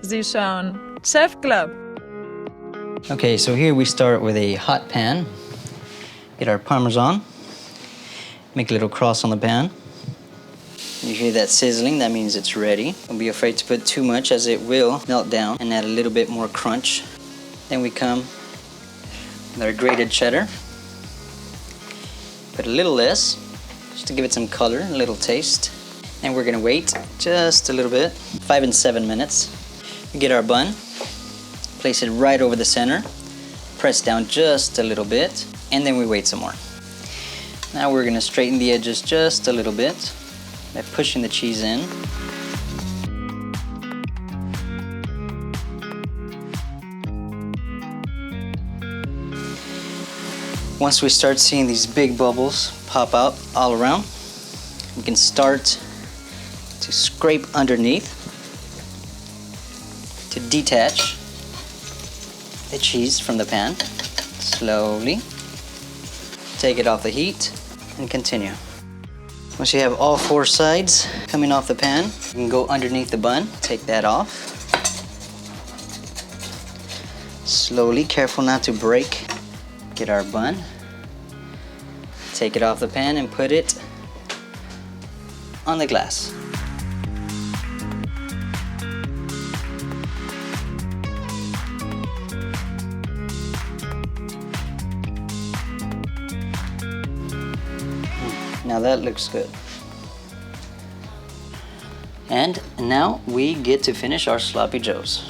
Sie schauen Chefclub. Okay, so here we start with a hot pan. Get our Parmesan. Make a little cross on the pan. You hear that sizzling, that means it's ready. Don't be afraid to put too much as it will melt down and add a little bit more crunch. Then we come with our grated cheddar. Put a little less, just to give it some color, a little taste. And we're gonna wait just a little bit, 5 and 7 minutes. We get our bun, place it right over the center, press down just a little bit, and then we wait some more. Now we're gonna straighten the edges just a little bit by pushing the cheese in. Once we start seeing these big bubbles pop out all around, we can start to scrape underneath to detach the cheese from the pan. Slowly take it off the heat and continue. Once you have all 4 sides coming off the pan, you can go underneath the bun, take that off. Slowly, careful not to break. Get our bun, take it off the pan and put it on the glass. Now that looks good. And now we get to finish our sloppy joes.